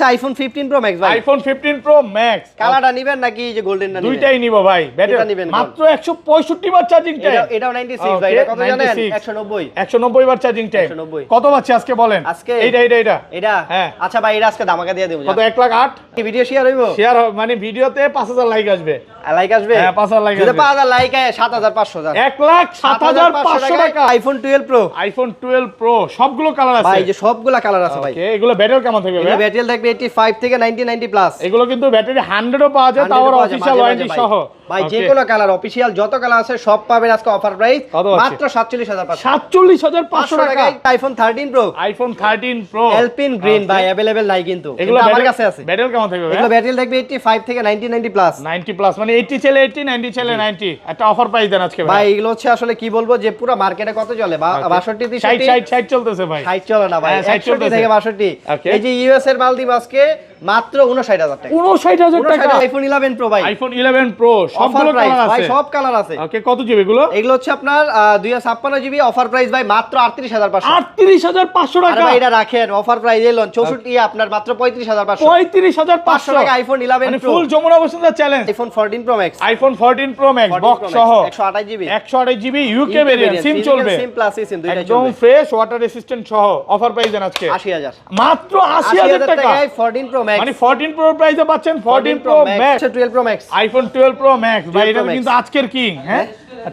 IPhone 15 pro max ভাই, iPhone 15 pro max কালারটা নেবেন নাকি যে গোল্ডেনটা নেবেন? দুইটাই নিব ভাই, মাত্র 165 বার চার্জিং টাইম। এটাও 96 ভাই, এটা কত জানেন? 190 বার চার্জিং টাইম। কত পাচ্ছি আজকে বলেন? আজকে এটা হ্যাঁ, আচ্ছা ভাই, এটা আজকে ধামাকা দিয়ে দেব। কত? 1,08,000 কি ভিডিও শেয়ার হইব? শেয়ার মানে ভিডিওতে 5000 লাইক আসবে। লাইক আসবে? হ্যাঁ, 5000 লাইক আসবে। যদি 5000 লাইক আয় 7500 1,07,500 টাকা। আইফোন 12 প্রো, আইফোন 12 প্রো সবগুলো কালার আছে ভাই, যে সবগুলা কালার আছে ভাই। ওকে, এগুলো ব্যাটারি কেমন থাকবে ভাই? এগুলো ব্যাটারি থাকবে 85 থেকে 90 প্লাস। এগুলো কিন্তু ব্যাটারি 100 ও পাওয়া যায়, তাও অফিশিয়াল ওয়ারেন্টি সহ ভাই। যে কোনো কালার অফিশিয়াল যত কালার আছে সব পাবেন আজকে অফার প্রাইস মাত্র 47,500 টাকা। IPhone 13 pro, iPhone 13 pro alpine green ভাই, अवेलेबल নাই কিন্তু এগুলো আমার কাছে আছে। ব্যাটারি কেমন থাকবে ভাই? এগুলো ব্যাটারি থাকবে 85 থেকে 90 প্লাস। 90 প্লাস মানে 80 চলে 80, 90 চলে 90। একটা অফার প্রাইস দেন আজকে ভাই। এগুলো হচ্ছে আসলে কি বলবো, যে পুরো মার্কেটে কত চলে? 62 60 চলতেছে ভাই। 60 চলে না ভাই, 61 থেকে 62। এই যে ইউএস এর মাল দিব আজকে মাত্র 59000 টাকা। 59000 টাকা আইফোন 11 প্রো ভাই, আইফোন 11 প্রো সবগুলো কালার আছে ভাই, সব কালার আছে। ওকে, কত জিবি এগুলো? এগুলো হচ্ছে আপনার 256 জিবি, অফার প্রাইস ভাই মাত্র 38500। 38500 টাকা। আরে ভাই, এটা রাখেন, অফার প্রাইস এলন 64 আপনার মাত্র 35500। 35500 টাকা আইফোন 11 মানে pro, full Jamuna Bashundhara challenge. IPhone 14 pro max, iPhone 14 pro max box সহ 128 GB, 128 GB UK variant, SIM চলবে, সিম প্লাস সিম দুইটাই একদম চলবে। ফ্রেশ ওয়াটার রেসিস্ট্যান্ট সহ অফার প্রাইস দেন আজকে 80000, মাত্র 80000 টাকা। 14 প্রো ম্যাক্স মানে 14 প্রো প্রাইসে পাচ্ছেন 14 pro max, 12 pro max, iPhone 12 pro max ভাই, এটা কিন্তু আজকের কিং। হ্যাঁ,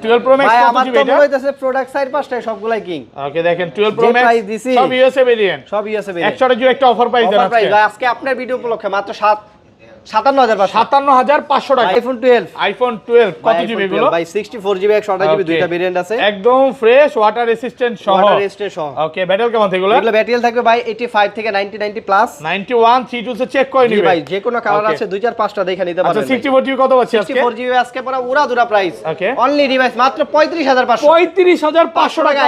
12 প্রো ম্যাক্স ভাই কত আমার জিবি তো এটা? মনে হইতাছে প্রোডাক্ট সাইড পাঁচটায় সবগুলাই কিং। ওকে, দেখেন 12 প্রো ম্যাক্স সব ইউএসএ ভেরিয়েন্ট, সব ইউএসএ ভেরিয়েন্ট। 100 জিবি একটা অফার প্রাইস দেন অফার প্রাইস আজকে। ভাই আজকে আপনার ভিডিও উপলক্ষে মাত্র 57500 টাকা। আইফোন 12, আইফোন 12 কত জিবি এগুলো? ভাই 64 জিবি 128 জিবি দুইটা ভেরিয়েন্ট আছে, একদম ফ্রেশ ওয়াটার রেসিস্ট্যান্ট সহ। ওয়াটার রেজিস্ট্যান্ট সহ। ওকে, ব্যাটারি কেমন থাকবে এগুলো? এগুলো ব্যাটারি থাকবে ভাই 85 থেকে 90 প্লাস। 91 32 সে চেক করে নিবে ভাই, যে কোনো কালার আছে 2 4 5টা দেখে নিতে পারবেন। আচ্ছা, 64 জিবি কত পাচ্ছি আজকে? 64 জিবি আজকে পড়া উড়া দুরা প্রাইস। ওকে, অনলি ডিভাইস মাত্র 35500। 35500 টাকা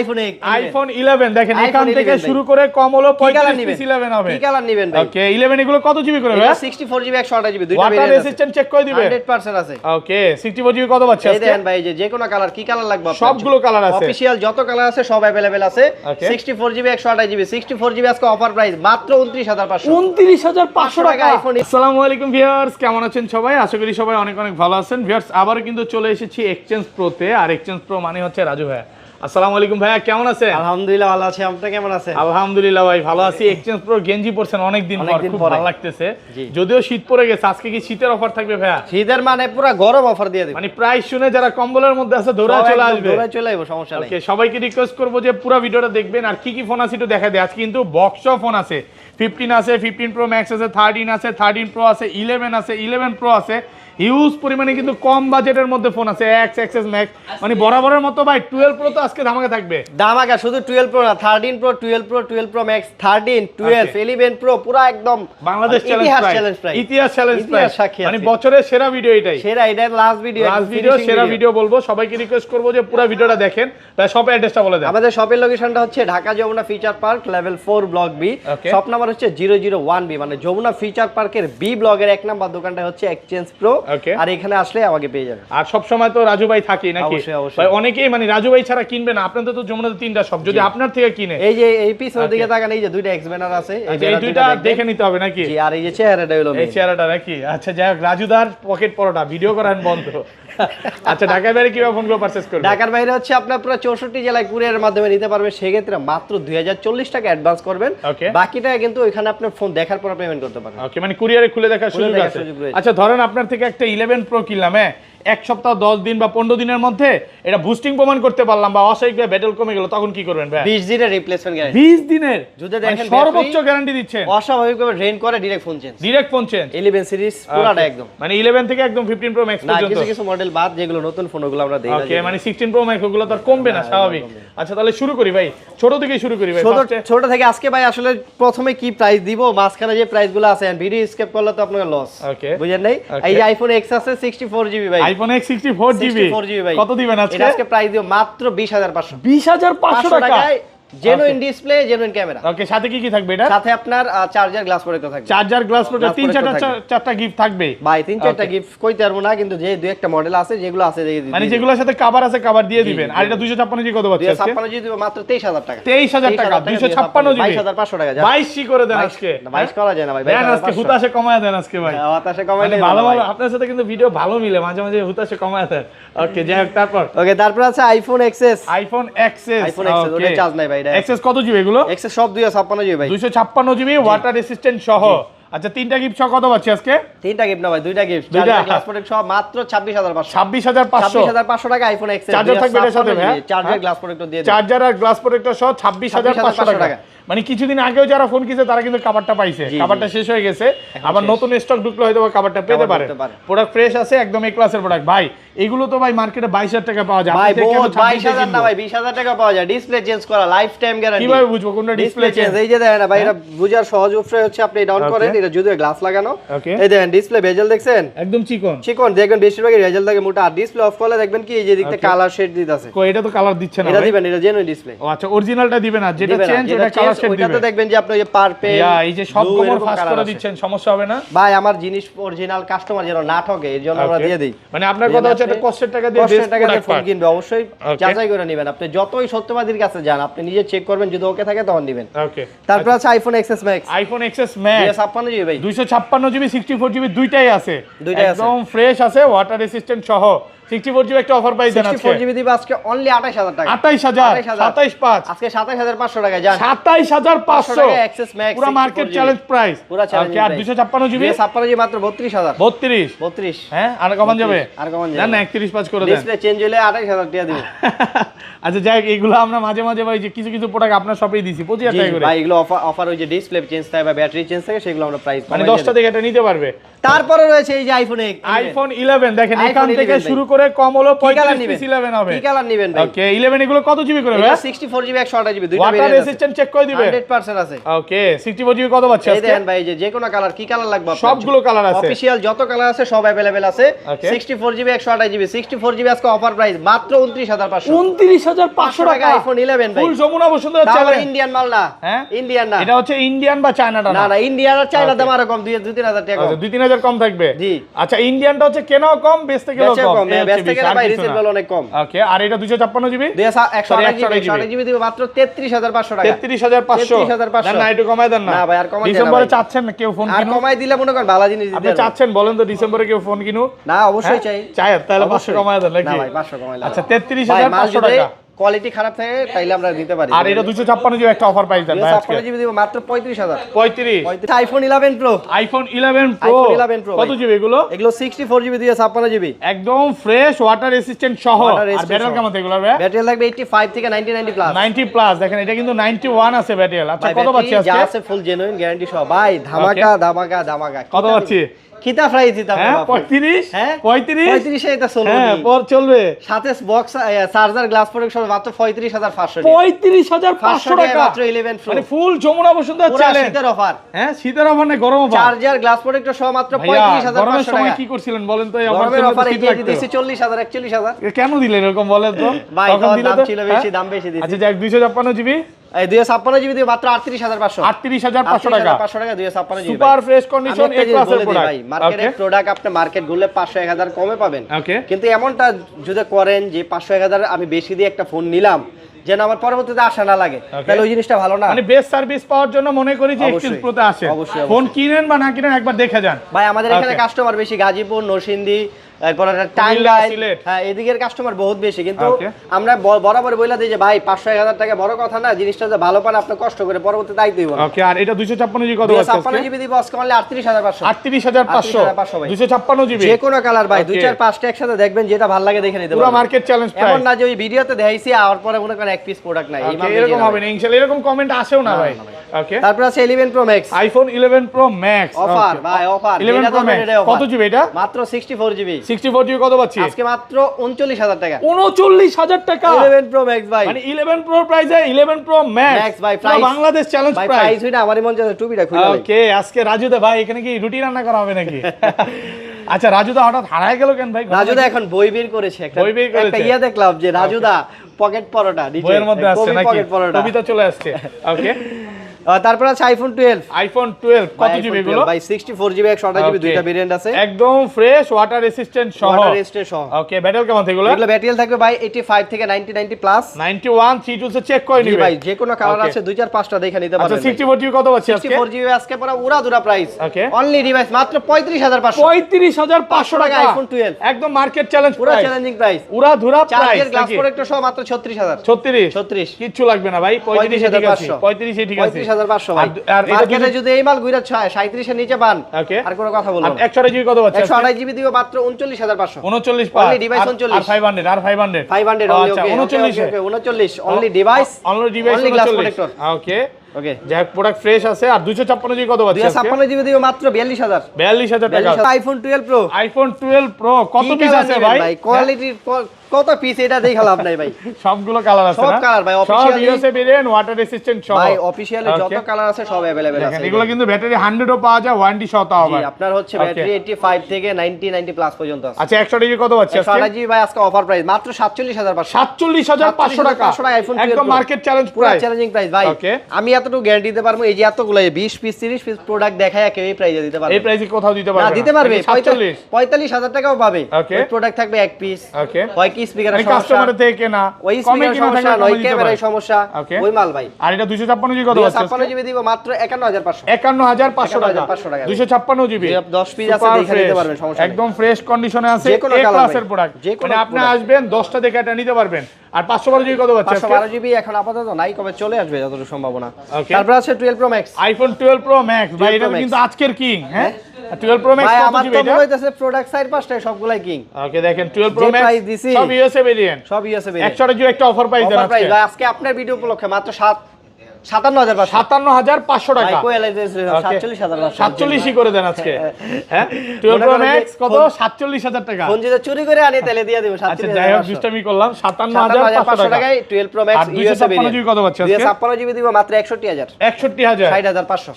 আইফোন 11। দেখেন এখান থেকে শুরু করে কম হলো 35 11 হবে। কি কালার নেবেন ভাই? ওকে, 11 এগুলো কত জিবি করে ভাই? 64 জিবি 128 জিবি দুইটা ওয়াটার ভেরিয়েন্ট রেসিস্ট্যান্ট চেক করে দিবে 100% আছে। ওকে, 64 জিবি কত পাচ্ছি এই আজকে? দেখেন ভাই, যে কোনো কালার, কি কালার লাগবে আপনার? সবগুলো কালার আছে, অফিশিয়াল যত কালার আছে সব अवेलेबल আছে। Okay. 64 জিবি 128 জিবি 64 জিবি আজকে অফার প্রাইস মাত্র 29500। 29500 টাকা আইফোন। আসসালামু আলাইকুম ভিউয়ার্স, কেমন আছেন সবাই? আশা করি সবাই অনেক অনেক ভালো আছেন। ভিউয়ার্স, আবারো কিন্তু চলে এসেছি এক্সচেঞ্জ প্রোতে, আর এক্সচেঞ্জ প্রো মানে হচ্ছে রাজু ভাই। আসসালামু আলাইকুম ভাইয়া, কেমন আছেন? আলহামদুলিল্লাহ ভালো আছি, আপনি কেমন আছেন? আলহামদুলিল্লাহ ভাই ভালো আছি। এক্সচেঞ্জ প্রো গেঞ্জি পরছেন অনেক দিন পর, খুব ভালো লাগতেছে। যদিও শীত পড়ে গেছে, আজকে কি শীতের অফার থাকবে ভাইয়া? শীতের মানে পুরো গরম অফার দিয়ে দেব। মানে প্রাইস শুনে যারা কম্বলের মধ্যে আছে দৌড়া চলে আসবে, দৌড়া চলে আসবে, সমস্যা নাই। ওকে, সবাইকে রিকোয়েস্ট করব যে পুরো ভিডিওটা দেখবেন। আর কি কি ফোন আছে একটু দেখা দেয়। আজকে কিন্তু বক্স ফোন আছে, 15 আছে, 15 প্রো ম্যাক্স আছে, 13 আছে, 13 প্রো আছে, 11 আছে, 11 প্রো আছে। হিউজ পরিমাণে কিন্তু কম বাজেটের মধ্যে ফোন আছে, এক্স এক্সএস ম্যাক্স, মানে বরাবরের মতো ভাই 12 প্রো তো আজকে ধামাকা থাকবে। ধামাকা শুধু 12 প্রো না, 13 pro, 12 pro, 12 pro max, 13, 12, 11 pro, পুরো একদম বাংলাদেশ চ্যালেঞ্জ প্রাইস, ইতিহাস চ্যালেঞ্জ প্রাইস, মানে বছরের সেরা ভিডিও এটাই। সেরা, এটা লাস্ট ভিডিও, সেরা ভিডিও বলবো। সবাইকে রিকোয়েস্ট করব যে পুরো ভিডিওটা দেখেন। তাই শপের অ্যাড্রেসটা বলে দেন। আমাদের শপের লোকেশনটা হচ্ছে Dhaka Jamuna future park level 4 block B, shop number হচ্ছে 001B, মানে যমুনা ফিচার পার্কের বি ব্লকের 1 নাম্বার দোকানটা হচ্ছে এক্সচেঞ্জ প্রো। আর এখানে আসলে আমাকে পেয়ে যাবেন। আর সব সময় তো রাজু ভাই থাকি নাকি? ভাই অনেকেই মানে রাজু ভাই ছাড়া কিনবে না। আপনাদের তো যমুনাতে 3টা শপ, যদি আপনার থেকে কিনে, এই যে এই পিছনের দিকে তাকান, এই যে দুইটা এক্স ব্যানার আছে, এই দুইটা দেখে নিতে হবে নাকি? জি, আর এই যে চেহারাটা হলো এই চেহারাটা নাকি? আচ্ছা, যাই হোক, রাজুদার পকেট পরোটা ভিডিও করেন বন্ধ। আচ্ছা, ঢাকার বাইরে কিভাবে ফোনগুলো পারচেজ করবে? ঢাকার বাইরে হচ্ছে আপনার পুরো 64 জেলায় কুরিয়ারের মাধ্যমে নিতে পারবে। সেক্ষেত্রে মাত্র 2040 টাকা অ্যাডভান্স করবেন, বাকিটা কিন্তু ওইখানে আপনি ফোন দেখার পর পেমেন্ট করতে পারবেন। ওকে, মানে কুরিয়ারে খুলে দেখার সুযোগ আছে। আচ্ছা, ধরেন আপনার থেকে একটা 11 প্রো কিনলাম, এক সপ্তাহ 10 দিন বা 15 দিনের মধ্যে এটা বুস্টিং প্রমাণ করতে পারলাম বা অস্বাভাবিকভাবে ব্যাটেল কমে গেল, তখন কি করবেন ভাই? 20 দিনের রিপ্লেসমেন্ট গ্যারান্টি। 20 দিনের যদি দেখেন সর্বোচ্চ গ্যারান্টি দিচ্ছেন। অস্বাভাবিকভাবে ড্রেন করে direct phone change, direct phone change. 11 series পুরোটা একদম, মানে 11 থেকে একদম 15 প্রো ম্যাক্স পর্যন্ত। কিছু কিছু মডেল বাদ যেগুলো নতুন ফোনগুলো আমরা দেই। ওকে, মানে 16 প্রো ম্যাক্স ওগুলো তো আর কমবে না, স্বাভাবিক। আচ্ছা, তাহলে শুরু করি ভাই, ছোট থেকে শুরু করি ভাই। ছোট থেকে আজকে ভাই আসলে প্রথমে কি প্রাইস দিব, মাঝখানে যে প্রাইসগুলো আছে ভিডিও স্কিপ করলে তো আপনার লস। ওকে, বুঝেন নাই? এই যে আইফোন এক্স আছে 64 জিবি ভাই, আইফোন এক্স 64 জিবি ভাই, কত দিবেন আজকে? এটা আজকে প্রাইস দিব মাত্র 20500। 20500 টাকা জেনুইন ডিসপ্লে, জেনুইন ক্যামেরা। ওকে, সাথে কি কি থাকবে এটা? সাথে আপনার চার্জার গ্লাস প্রোটেক্টর থাকবে। চার্জার গ্লাস প্রোটেক্টর, 3-4টা গিফট থাকবে ভাই। 3-4টা গিফট কইতে পারবো না, কিন্তু যে দুই একটা মডেল আছে যেগুলো আছে মানে যেগুলোর সাথে কভার আছে কভার দিয়ে দিবেন। আর এটা 256 জি কত পাচ্ছেন আজকে? 256 জি দিব মাত্র 23000 টাকা। 23000 টাকা 256 জি, 22500 টাকা। 22 করে দেন আজকে। 22 করা যায় না ভাই, দেন আজকে হুতাশে কমায় দেন আজকে ভাই। হুতাশে কমায় দেন ভালো ভালো, আপনার সাথে কিন্তু ভিডিও ভালো মিলে, মাঝে মাঝে হুতাশে কমায় দেন। ওকে, যাই হোক তারপর। ওকে, তারপর আছে আইফোন এক্সএস। আইফোন এক্সএস ওটা চার্জ নাই ভাই। এটা এক্সএস কত জিবি এগুলো? এক্সএস সব 256 জিবি ভাই। 256 জিবি ওয়াটার রেসিস্ট্যান্ট সহ। আচ্ছা, 3টা গিফট সহ কত পাচ্ছি আজকে? 3টা গিফট না ভাই, 2টা গিফট। চার্জার গ্লাস প্রোটেক্ট সহ মাত্র 26500। 26500 টাকা আইফোন এক্সএস। চার্জার থাকবে এর সাথে ভাই। চার্জার গ্লাস প্রোটেক্টর দিয়ে দিন। চার্জার আর গ্লাস প্রোটেক্টর সহ 26500 টাকা। মানে কিছুদিন আগেও যারা ফোন কিনছে তারা কিন্তু কভারটা পাইছে। কভারটা শেষ হয়ে গেছে, আবার নতুন স্টক ঢুকলে হয়তো কভারটা পেতে পারে। প্রোডাক্ট ফ্রেশ আছে, একদম এ ক্লাসের প্রোডাক্ট ভাই। এগুলো তো ভাই মার্কেটে 22000 টাকা পাওয়া যায়। ভাই 22000 না ভাই, 20000 টাকা পাওয়া যায়। ডিসপ্লে চেঞ্জ করা, লাইফ টাইম গ্যারান্টি। কিভাবে বুঝবো কোনটা ডিসপ্লে চেঞ্জ? এই যে দেখেন না ভাই, এটা বুঝার সহজ উপায় হচ্ছে আপনি ডাউন করেন, এটা যদিও গ্লাস লাগানো। এই দেখেন ডিসপ্লে বেজেল দেখছেন, একদম চিকন চিকন দেখবেন, বেশিরভাগই বেজেল থাকে মোটা। আর ডিসপ্লে অফ করলে দেখবেন কি এই যে দিকতে কালার শেড দিতেছে। কো এটা তো কালার দিচ্ছে না। এটা দিবেন, এটা জেনুইন ডিসপ্লে। ও আচ্ছা, অরিজিনালটা দিবেন না, যেটা চেঞ্জ ওটা কালার শেড দিবেন। ওটাতে দেখবেন যে আপনি এই পার্পল, এই যে সব কভার ফাস্ট করে দিচ্ছেন, সমস্যা হবে না ভাই। আমার জিনিস অরিজিনাল, কাস্টমার যেন না ঠকে, এর জন্য আমরা দিয়ে দেই। মানে আপনার কথা হচ্ছে এটা কষ্টের টাকা দিয়ে বেস্ট প্রোডাক্ট ফোন কিনবে, অবশ্যই যাচাই করে নেবেন। আপনি যতই সত্যবাদীর কাছে যান, আপনি নিজে চেক করবেন, যদি ওকে থাকে তখন দিবেন। ওকে, তারপর আছে iPhone XS max. IPhone XS max 256 GB ভাই। 256 জিবি 64 জিবি দুইটাই আছে, একদম ফ্রেশ আছে, ওয়াটার রেসিস্ট্যান্ট সহ। 64 জিবি একটা অফার প্রাইস দেন আজকে। 64 জিবি দিবে আজকে অনলি 28000 টাকা। 28000 275 আজকে 27500 টাকা জান। 27500 টাকা এক্সএস ম্যাক্স, পুরো মার্কেট চ্যালেঞ্জ প্রাইস। পুরো চ্যালেঞ্জ। আর 256 জিবি 256 জিবি মাত্র 32000। 32 হ্যাঁ, আর কমান যাবে? আর কমান যাবে না না, 31 করে দেন। ডিসপ্লে চেঞ্জ হলে 28000 টাকা দিব। আচ্ছা যাই হোক, এগুলো আমরা মাঝে মাঝে ভাই যে কিছু কিছু প্রোডাক্ট আপনার শপেই দিছি 25000 টাকা করে ভাই। এগুলো অফার ওই যে ডিসপ্লে চেঞ্জ থাকে বা ব্যাটারি চেঞ্জ থাকে, সেগুলো আমরা প্রাইস মানে 10টা থেকে এটা নিতে পারবে। তারপরে রয়েছে এই যে আইফোন 11 দেখেন, এখান থেকে শুরু করে কম হলো 35 পিস 11 হবে। কি কালার নেবেন ভাই? ওকে, 11 এগুলো কত জিবি করে ভাই? 64 জিবি 128 জিবি দুইটা ওয়াটার রেসিস্ট্যান্ট চেক করে দিবে, 100% আছে। ওকে, 64 জিবি কত পাচ্ছেন এই আজকে? দেখেন ভাই, যে কোনো কালার, কি কালার লাগবে আপনার? সবগুলো কালার আছে, অফিশিয়াল যত কালার আছে সব अवेलेबल আছে। 64 জিবি 128 জিবি 64 জিবি আজকে অফার প্রাইস মাত্র 29500। 29500 টাকা আইফোন 11 ভাই। ফুল যমুনা বসুন্ধরা চ্যালেঞ্জ। ইন্ডিয়ান মাল না, হ্যাঁ ইন্ডিয়ান না, এটা হচ্ছে ইন্ডিয়ান বা চায়নাটা না না, ইন্ডিয়ান আর চায়না দাম আরো কম, 2-3000 টাকা কম। 2-3000 কম থাকবে। জি। আচ্ছা, ইন্ডিয়ানটা হচ্ছে কেনাও কম, বেচতে গেলেও কম। বেচতে গেলে ভাই রিসেল অনেক কম। ওকে, আর এটা 256 জিবি 128 জিবি দিব মাত্র 33500 টাকা। 33500 না, একটু কমায় দেন না। না ভাই, আর কমাই দেন না। ডিসেম্বরে চাচ্ছেন না কেউ ফোন আর কিনুক? কমাই দিলে মনে করেন ভালো জিনিস দিতে আপনি চাচ্ছেন বলেন তো, ডিসেম্বরে কেউ ফোন কিনুক? না, অবশ্যই চাই। চাই, তাহলে 500 কমায় দেন নাকি? না ভাই, 500 কমাইলে। আচ্ছা, 33500 টাকা। কোয়ালিটি খারাপ থাকে তাইলে আমরা দিতে পারি। আর এটা 256 জিবি একটা অফার প্রাইস দেন ভাই আজকে। 256 জিবি দিব মাত্র 35000। 35 আইফোন 11 প্রো। আইফোন 11 প্রো কত জিবি এগুলো? এগুলো 64 জিবি দিয়ে 56 জিবি একদম ফ্রেশ, ওয়াটার রেসিস্ট্যান্ট সহ। আর ব্যাটারি কেমন এগুলো ভাই? ব্যাটারি লাগবে 85 থেকে 90 প্লাস। 90 প্লাস, দেখেন এটা কিন্তু 91 আছে ব্যাটারি। আচ্ছা, কত পাচ্ছি আজকে? যা আছে ফুল জেনুইন গ্যারান্টি সহ ভাই। ধামাকা ধামাকা ধামাকা। কত পাচ্ছি? কিতা প্রাইস দিতাম হ্যাঁ 35 হ্যাঁ 35 এ এটা চলবে। হ্যাঁ, পর চলবে। সাথে বক্স চার্জার গ্লাস প্রোটেক্টর মাত্র 35500 35500 টাকা মাত্র 11 প্রো। মানে ফুল যমুনা বসুন্ধরা চ্যালেঞ্জ। শীতের অফার। হ্যাঁ, শীতের অফার না, গরম অফার। চার্জার গ্লাস প্রোটেক্টর সহ মাত্র 35500 গরমের টাকা। সময় কি করছিলেন বলেন তো? এই গরমের অফার এই অফার দিছি 40000 41000। কেন দিলেন এরকম বলেন তো? ভাই তখন দিলে দাম তো ছিল বেশি, দাম বেশি দিছি। আচ্ছা, যাক 256 জিবি এই 256 জিবি দিয়ে মাত্র 38500। 38500 টাকা। 500 টাকা 256 জিবি। সুপার ফ্রেশ কন্ডিশন, এ ক্লাসের প্রোডাক্ট ভাই। মার্কেটের প্রোডাক্ট আপনি মার্কেট ঘুরলে 500 1000 কমে পাবেন। ওকে, কিন্তু এমনটা যদি করেন যে 500 1000 আমি বেশি দিয়ে একটা ফোন নিলাম, যেন আমার পরবর্তীতে আশা না লাগে, তাহলে ওই জিনিসটা ভালো না। মানে বেস্ট সার্ভিস পাওয়ার জন্য মনে করি যে এক্সচেঞ্জ প্রোতে আসে। ফোন কিনেন বা না কিনেন একবার দেখে যান ভাই। আমাদের এখানে কাস্টমার বেশি গাজীপুর, নরসিংদী, এরপর টাঙ্গাইল, হ্যাঁ এদিকের কাস্টমার বহুত বেশি। কিন্তু আমরা বরাবর বইলা দিই যে ভাই 500 1000 টাকা বড় কথা না, জিনিসটা যে ভালো পান আপনি কষ্ট করে পরবর্তীতে দায়িত্ব দিব। ওকে, আর এটা 256 জিবি কত আছে? 256 জিবি দিব আজকে অনলি 38500। 38500 256 জিবি। যে কোনো কালার ভাই, 2-4-5টা একসাথে দেখবেন, যেটা ভালো লাগে দেখে নিতে পারবেন। পুরো মার্কেট চ্যালেঞ্জ প্রাইস। এমন না যে ওই ভিডিওতে দেখাইছি আর পরে মনে করেন এক পিস প্রোডাক্ট নাই। এরকম হবে না ইনশাআল্লাহ, এরকম কমেন্ট আসেও না ভাই। ওকে, তারপর আছে 11 pro max. IPhone 11 pro max offer ভাই, অফার 11 প্রো ম্যাক্স কত জিবি এটা? মাত্র 64 জিবি। 64 জিবি কত পাচ্ছি আজকে? মাত্র 39000 টাকা। 39000 টাকা 11 প্রো ম্যাক্স ভাই। মানে 11 প্রো প্রাইসে 11 প্রো ম্যাক্স ভাই। বাংলাদেশ চ্যালেঞ্জ ভাই প্রাইস। প্রাইস হইনা আমারই মন চায় টুপিটা খুলে। ওকে, আজকে রাজুদা ভাই এখানে কি রুটি রান্না করা হবে নাকি? আচ্ছা, রাজুদা হঠাৎ হারায় গেল কেন ভাই? রাজুদা এখন বই বের করেছে, একটা বই বের করেছে। ইয়া দেখলাম যে রাজুদা পকেট পরোটা নিচে বইয়ের মধ্যে আছে নাকি পকেট পরোটা কবিতা চলে আসছে ওকে তারপর আছে আইফোন 12 আইফোন 12 কত জিবি এগুলো ভাই 64 জিবি 128 জিবি দুইটা ভেরিয়েন্ট আছে একদম ফ্রেশ ওয়াটার রেসিস্ট্যান্ট সহ ওয়াটার রেজিস্ট্যান্ট সহ ওকে ব্যাটারি কেমন এগুলো এগুলো ব্যাটারি থাকবে ভাই 85 থেকে 90 প্লাস 91 32 সে চেক করে নিবে ভাই যে কোনো কালার আছে 2 4 5টা দেখে নিতে পারবেন আচ্ছা 64 জিবি কত আছে আজকে 64 জিবি আজকে পুরো উড়াধুরা প্রাইস ওকে অনলি ডিভাইস মাত্র 35500 35500 টাকা আইফোন 12 একদম মার্কেট চ্যালেঞ্জ পুরো প্রাইস চ্যালেঞ্জিং প্রাইস উড়াধুরা প্রাইস চার্জের গ্লাস প্রোটেক্টর সহ মাত্র 36000 36 কিচ্ছু লাগবে না ভাই 35 ঠিক আছে 35 এ ঠিক আছে 35500 ভাই আর মার্কেটে যদি এই মাল ঘুরে 37 এর নিচে পান ওকে আর কোনো কথা বলবো না 128 জিবি কত আছে 128 জিবি দিব মাত্র 39500 39 অনলি ডিভাইস 39 আর 500 আর 500 500 অনলি আচ্ছা okay 39 only device only device only glass 39 protector okay okay যাক প্রোডাক্ট ফ্রেশ আছে আর 256 জিবি কত আছে 256 জিবি দিব মাত্র 42000 42000 টাকা আইফোন 12 প্রো আইফোন 12 প্রো কত পিস আছে ভাই কোয়ালিটি কত পিস এটা দেখালাম নাই ভাই সবগুলো কালার আছে সব না কালার ভাই সব officially USA variant water resistant সহ ভাই অফিশিয়ালি যত কালার আছে সব अवेलेबल আছে এগুলো কিন্তু ব্যাটারি 100 ও পাওয়া যায় ওয়ারেন্টি সহ তাও জি আবার আপনার হচ্ছে ব্যাটারি 85 থেকে 90 প্লাস পর্যন্ত আছে আচ্ছা 100 জিবি কত আছে আজকে 128 জিবি ভাই আজকে অফার প্রাইস মাত্র 47500 47500 টাকা আইফোন একদম মার্কেট চ্যালেঞ্জ পুরো প্রাইস চ্যালেঞ্জিং প্রাইস ভাই আমি এতটুকু গ্যারান্টি দিতে পারবো এই যে এতগুলো 20 পিস 30 পিস প্রোডাক্ট দেখায় কেউ এই প্রাইসে দিতে পারবে এই প্রাইসে কোথাও দিতে পারবে না দিতে পারবে 45 45000 টাকাও পাবে ওকে ওই প্রোডাক্ট থাকবে এক পিস ওকে হয় কি স্পিকারের সমস্যা কাস্টমার থেকে না ওই কমে স্পিকারের কিনা সমস্যা থাকলে নয় ক্যামেরার সমস্যা ওই মাল ভাই আর এটা 256 জিবি কত আছে 256 জিবি দিব মাত্র 51500 51500 টাকা 51500 256 জিবি 10 পিস আছে দেখে নিতে পারবেন সমস্যা নেই একদম ফ্রেশ কন্ডিশনে আছে যে কোনো এ কালার ক্লাসের প্রোডাক্ট মানে আপনি আসবেন 10টা দেখে এটা নিতে পারবেন আর 512 জিবি কত আছে 512 জিবি এখন আপাতত নাই কবে চলে আসবে যতটুকু সম্ভাবনা তারপর আছে 12 pro max iPhone 12 pro max ভাই এটা কিন্তু আজকের কিং হ্যাঁ 12 প্রো ম্যাক্স ভাই কত আমার জিবি তো এটা মনে হইতাছে প্রোডাক্ট সাইড পাঁচটায় সবগুলাই কিং ওকে দেখেন 12 প্রো ম্যাক্স সব ইউএসএ ভেরিয়েন্ট সব ইউএসএ ভেরিয়েন্ট 100 জিবি একটা অফার প্রাইস দেন আজকে আপনার ভিডিও উপলক্ষে মাত্র 57500 টাকা 47 করে দেন আজকে হ্যাঁ 12 প্রো ম্যাক্স কত 47000 টাকা ফোন যদি চুরি করে আনি তাহলে দিয়ে দেব 47 আচ্ছা যাই হোক দুষ্টামি করলাম 57500 টাকায় 12 pro max USA variant GB কত আছে আজকে 256 জিবি দিব মাত্র 61000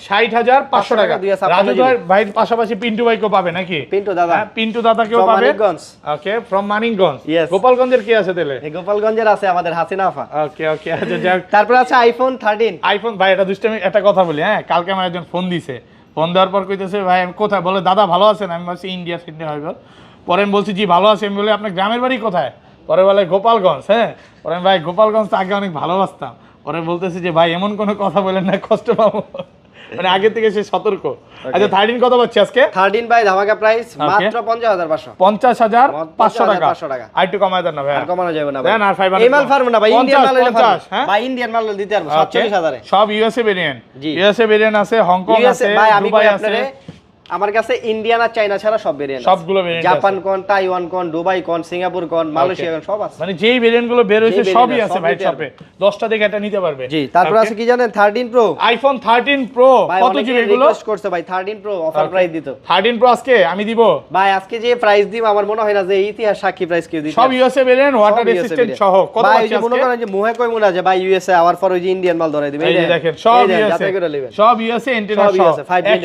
60500 টাকা রাজু ভাই পাশাপাশি পিন্টু ভাইকেও পাবে নাকি পিন্টু দাদা পিন্টু দাদাকেও পাবে ওকে ফ্রম মানিকগঞ্জ গোপালগঞ্জের কি আছে তাহলে এই গোপালগঞ্জের আছে আমাদের হাসিনা আফা ওকে ওকে আচ্ছা যাক তারপর আছে আইফোন 13 আইফোন ভাই এটা দুষ্টামি একটা কথা বলি হ্যাঁ কালকে আমার একজন ফোন দিছে ফোন দেওয়ার পর কইতেছে ভাই আমি কোথায় বলে দাদা ভালো আছেন আমি বলছি ইন্ডিয়া হইব পরে আমি বলছি জি ভালো আছি আমি বলি আপনার গ্রামের বাড়ি কোথায় পরে বলে গোপালগঞ্জ হ্যাঁ পরে ভাই গোপালগঞ্জ তো আগে অনেক ভালোবাসতাম পরে বলতেছি যে ভাই এমন কোনো কথা বলেন না কষ্ট পাবো মানে আগে থেকে সে সতর্ক আচ্ছা 13 কত পাচ্ছি আজকে 13 ভাই ধামাকা প্রাইস মাত্র 50500 টাকা আর একটু কমায় দেন না ভাই আর কমানো যাবে না ভাই দেন আর 500 এই মাল ফার্ম না ভাই ইন্ডিয়ান মাল হলে 50 হ্যাঁ ভাই ইন্ডিয়ান মাল দিতে পারবো 47000 এ সব ইউএসএ ভেরিয়েন্ট ইউএসএ ভেরিয়েন্ট আছে হংকং আছে ভাই আমি দুবাই কই আছে আপনারে আমার কাছে ইন্ডিয়ান আর চায়না ছাড়া সব ভেরিয়েন্ট সবগুলো ভেরিয়েন্ট জাপান কোন তাইওয়ান কোন দুবাই কোন সিঙ্গাপুর কোন মালয়েশিয়া কোন সব আছে মানে যেই ভেরিয়েন্ট গুলো বের হইছে সবই আছে ভাই শপে 10টা দেখে এটা নিতে পারবে জি তারপর আছে কি জানেন 13 প্রো আইফোন 13 প্রো কত জিবি এগুলো রিকোয়েস্ট করছে ভাই 13 প্রো অফার প্রাইস দিত 13 প্রো আজকে আমি দিব ভাই আজকে যে প্রাইস দিব আমার মনে হয় না যে ইতিহাস সাক্ষী প্রাইস কেউ দিতে সব ইউএসএ ভেরিয়েন্ট ওয়াটার রেজিস্ট্যান্ট সহ কত আছে আজকে মনে করেন যে মুহে কই মনে আছে ভাই ইউএসএ আবার পর ওই যে ইন্ডিয়ান মাল ধরাই দিবে এই দেখেন সব ইউএসএ সব ইউএসএ ইন্টারন্যাশনাল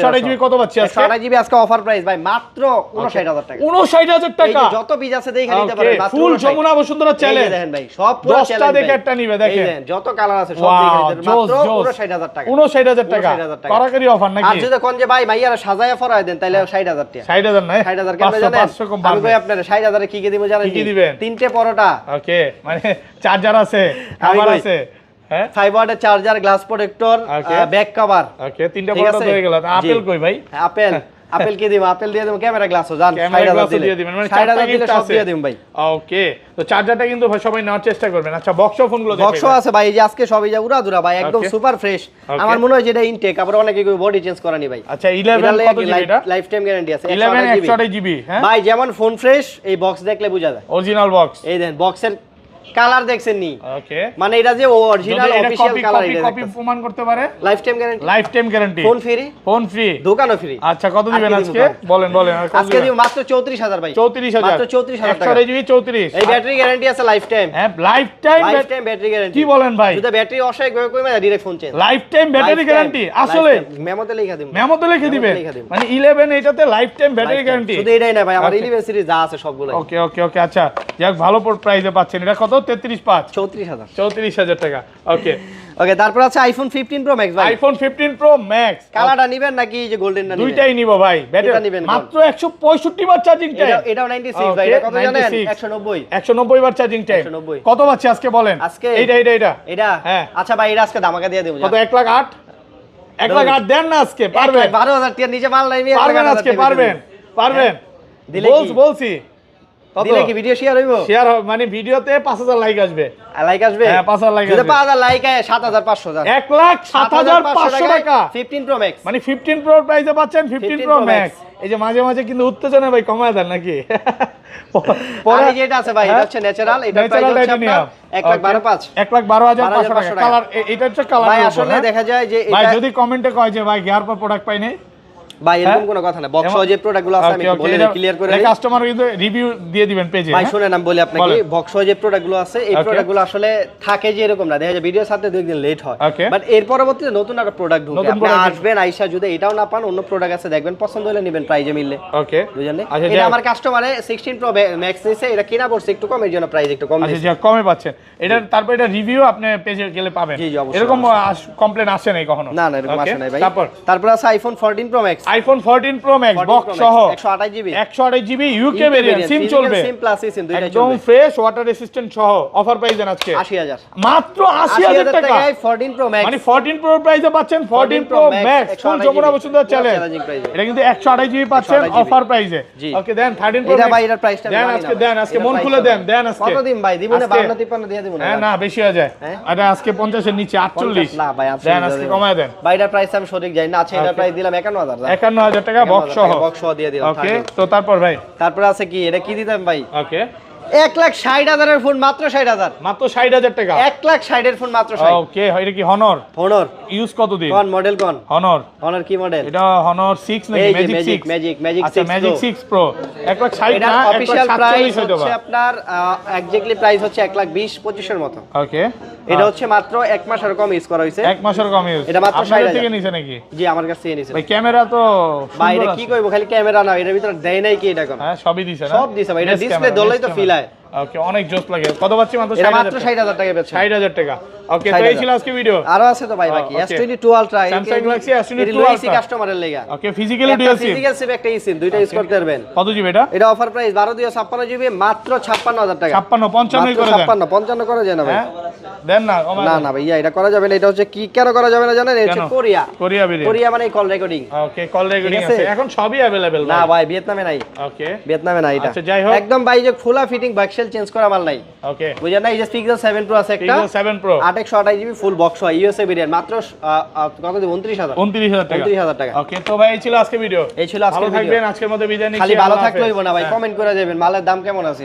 100 জিবি কত পাচ্ছি আজকে 100 জিবি আজকে অফার প্রাইস ভাই মাত্র 59000 টাকা 59000 টাকা এই যত বীজ আছে দেখে নিতে পারেন মাত্র ফুল যমুনা বসুন্ধরা চ্যালেঞ্জ দেখেন ভাই সব পুরো চ্যালেঞ্জ 10টা দেখে একটা নিবে দেখেন যত কালার আছে সব দেখে নিতে মাত্র 59000 টাকা 59000 টাকা করাকারি অফার নাকি আর যদি কোন যে ভাই ভাইয়ারা সাজায়া ফরায় দেন তাহলে 60000 টাকা 60000 না 60000 কেন জানেন আমি কই আপনারা 60000 এ কি কি দিব জানেন কি দিবেন তিনটে পরোটা ওকে মানে চার্জার আছে খাবার আছে হ্যাঁ 5 ওয়াটের charger glass protector back cover ওকে তিনটা পরোটা হয়ে গেল আপেল কই ভাই আপেল কি দিব আপেল দিয়ে দেব ক্যামেরা গ্লাসও জান 60000 দিয়ে দিবেন মানে 60000 দিলে সব দিয়ে দেব ভাই ওকে তো চার্জারটা কিন্তু সবাই নেওয়ার চেষ্টা করবেন আচ্ছা বক্স ফোনগুলো দেখেন বক্স আছে ভাই এই যে আজকে সবই যা উড়াদুরা ভাই একদম সুপার ফ্রেশ আমার মনে হয় যে এটা ইনটেক আবার অনেকে কই বডি চেঞ্জ করানি ভাই আচ্ছা 11 কত জিবি এটা লাইফ টাইম গ্যারান্টি আছে 11 128 জিবি হ্যাঁ ভাই যেমন ফোন ফ্রেশ এই বক্স দেখলে বোঝা যায় অরিজিনাল বক্স এই দেন বক্সের কালার দেখছেন নি ওকে মানে এটা যে অরিজিনাল অফিশিয়াল কালার এটা কপি প্রমাণ করতে পারে life time guarantee phone free দোকানও ফ্রি আচ্ছা কত দিবেন আজকে বলেন আজকে দিব মাত্র 34000 ভাই 34000 মাত্র 34000 টাকা 100 জিবি 34 এই ব্যাটারি গ্যারান্টি আছে লাইফ টাইম হ্যাঁ লাইফ টাইম ব্যাটারি গ্যারান্টি কি বলেন ভাই যদি ব্যাটারি অসহায় কইমা direct phone change life time battery guarantee আসলে মেমোতে লেখা দিম মেমোতে লিখে দিবেন মানে 11 এটাতে লাইফ টাইম ব্যাটারি গ্যারান্টি শুধু এটাই না ভাই আমার 11 সিরিজ যা আছে সবগুলো ওকে ওকে ওকে আচ্ছা যাক ভালো প্রাইসে পাচ্ছেন এটা কত কত 33.5 34000 34000 টাকা। ওকে ওকে, তারপর আছে আইফোন 15 প্রো ম্যাক্স ভাই। আইফোন 15 প্রো ম্যাক্স কালারটা নিবেন নাকি যে গোল্ডেনটা নিবেন? দুইটাই নিব ভাই। এটা নিবেন মাত্র 165 বার চার্জিং টাইম। এটাও 96 ভাই। এটা কত জানেন? 190 190 বার চার্জিং টাইম। 190 কত পাচ্ছি আজকে বলেন? আজকে এটা হ্যাঁ। আচ্ছা ভাই, এটা আজকে ধামাকা দিয়ে দেব। কত 1,08,000 1,08,000 দেন না আজকে? পারবেন? 12,000 টাকার নিচে মাল নাই। পারবেন আজকে? পারবেন দিলে কি? বলছি দিলে কি ভিডিও শেয়ার হইব? শেয়ার মানে ভিডিওতে 5000 লাইক আসবে। লাইক আসবে? হ্যাঁ 5000 লাইক আসবে। যদি 5000 লাইক আয় 7500 1,07,500 টাকা 15 প্রো ম্যাক্স। মানে 15 প্রো প্রাইসে পাচ্ছেন 15 প্রো ম্যাক্স। এই যে মাঝে মাঝে কিন্তু উত্তেজনা ভাই কমায় দেন নাকি? পরে যেটা আছে ভাই, এটা হচ্ছে ন্যাচারাল। এটা প্রাইস হচ্ছে আপনার 1,12,500 1,12,500 টাকা। কালার এটা হচ্ছে কালার। ভাই আসলে দেখা যায় যে ভাই এটা যদি কমেন্টে কয় যে ভাই গিয়ার পর প্রোডাক্ট পাই নাই, ভাই এরকম কোনো কথা না। বক্স যে প্রোডাক্টগুলো আছে আমি বলে দিই, ক্লিয়ার করে দিই। কাস্টমার কিন্তু রিভিউ দিয়ে দিবেন পেজে। ভাই শুনেন আমি বলি আপনাকে, বক্স যে প্রোডাক্টগুলো আছে এই প্রোডাক্টগুলো আসলে থাকে যে এরকম না, দেখা যায় ভিডিওর সাথে দুই দিন লেট হয়, বাট এর পরবর্তীতে নতুন একটা প্রোডাক্ট ঢুকে আপনি আসবেন, আইসা যদি এটাও না পান অন্য প্রোডাক্ট আছে দেখবেন, পছন্দ হলে নেবেন প্রাইজে মিললে। ওকে বুঝলেন? এটা আমার কাস্টমারে 16 প্রো ম্যাক্স নিছে, এটা কিনা পড়ছে একটু কম, এর জন্য প্রাইস একটু কম দিয়েছে। আচ্ছা কমে পাচ্ছেন এটা। তারপর এটা রিভিউ আপনি পেজে গেলে পাবেন। এরকম কমপ্লেইন আসে নাই কখনো? না না, এরকম আসে নাই ভাই। তারপর আছে iPhone 14 pro max. IPhone 14 pro max box সহ 128 GB 128 GB UK variant, SIM চলবে সিম প্লাস সিম দুইটাই চলবে, একদম ফ্রেশ ওয়াটার রেসিস্ট্যান্ট সহ। অফার প্রাইস দেন আজকে 80000 মাত্র 80000 টাকা। 14 প্রো ম্যাক্স মানে 14 প্রো প্রাইসে পাচ্ছেন 14 pro max full Jamuna Bashundhara challenge. এটা কিন্তু 128 জিবি পাচ্ছেন অফার প্রাইসে। ওকে দেন 13 প্রো এটা ভাই এর প্রাইসটা দেন আজকে মন খুলে দেন আজকে। কত দিন ভাই দিব না? 52 53 দিয়ে দিব না? হ্যাঁ না বেশি হয়ে যায়। এটা আজকে 50 এর নিচে 48 না ভাই, দেন আজকে কমায় দেন ভাই। এর প্রাইস আমি সঠিক জানি না। আচ্ছা এর প্রাইস দিলাম 51000 টাকা বক্স সহ দিয়ে দিলাম। ওকে তো তারপর ভাই তারপর আছে কি, এটা কি দিতাম ভাই? ওকে 1,60,000 এর ফোন মাত্র 60,000। মাত্র 60,000 টাকা। 1,60,000 এর ফোন মাত্র 60। ওকে এটা কি হনর? হনর ইউজ কতদিন? কোন মডেল কোন? হনর কি মডেল? এটা হনর 6 নাকি ম্যাজিক 6? আচ্ছা ম্যাজিক 6 প্রো 1,60,000 এটা না অফিশিয়াল প্রাইস 1,47 হয়তো হচ্ছে বা। আপনার এক্স্যাক্টলি প্রাইস হচ্ছে 1,20-25 এর মতো। ওকে এটা হচ্ছে মাত্র 1 মাসের কম ইউজ করা হইছে। 1 মাসের কম ইউজ। এটা মাত্র 60,000 থেকে নিছে নাকি? জি আমার কাছে নিছে ভাই ক্যামেরা তো ভাই। এটা কি কইবো, খালি ক্যামেরা না, এর ভিতর দেয় নাই কি এটা কোন? হ্যাঁ সবই দিছে না? সব দিছে ভাই। এটা ডিসপ্লে দললেই তো ফিল হয়। ওকে অনেক জোস লাগে। কত পাচ্ছি? মাত্র 60,000 টাকা বেচছে। 60,000 টাকা। ওকে তো এই ছিল আজকে ভিডিও। আরো আছে তো ভাই বাকি। S22 Ultra Samsung Galaxy S22 Ultra কাস্টমারের লাগা। ওকে ফিজিক্যালি ডুয়াল সিম। ফিজিক্যাল সিম একটা সিম দুইটা ইউজ করতে পারবেন। কত জিবি এটা? এটা অফার প্রাইস 12,256 জিবি মাত্র 56,000 টাকা। 56 55 করে দেন। 55 করা যায় না ভাই? দেন না না ভাইয়া এটা করা যাবে না। এটা হচ্ছে কি কেন করা যাবে না জানেন? এটা হচ্ছে কোরিয়া মানে কল রেকর্ডিং। ওকে কল রেকর্ডিং আছে এখন সবই अवेलेबल না ভাই ভিয়েতনামে নাই। ওকে ভিয়েতনামে নাই এটা। আচ্ছা যাই হোক একদম ভাই যে ফুলা ফিটিং বাক্সেল চেঞ্জ করা মাল নাই। ওকে বুঝেন না? এই যে Pixel 7 Pro আছে একটা, Pixel 7 Pro 828 GB full box হয় ইউএসএ ভেরিয়েন্ট মাত্র কত দিব? 29,000 টাকা। 29,000 টাকা। ওকে তো ভাই এই ছিল আজকে ভিডিও। এই ছিল আজকে ভালো ভিডিও। থাকবেন, আজকের মতো বিদায় নিচ্ছি। খালি ভালো থাকলে হইব না ভাই, কমেন্ট করে যাবেন মালের দাম কেমন আছে।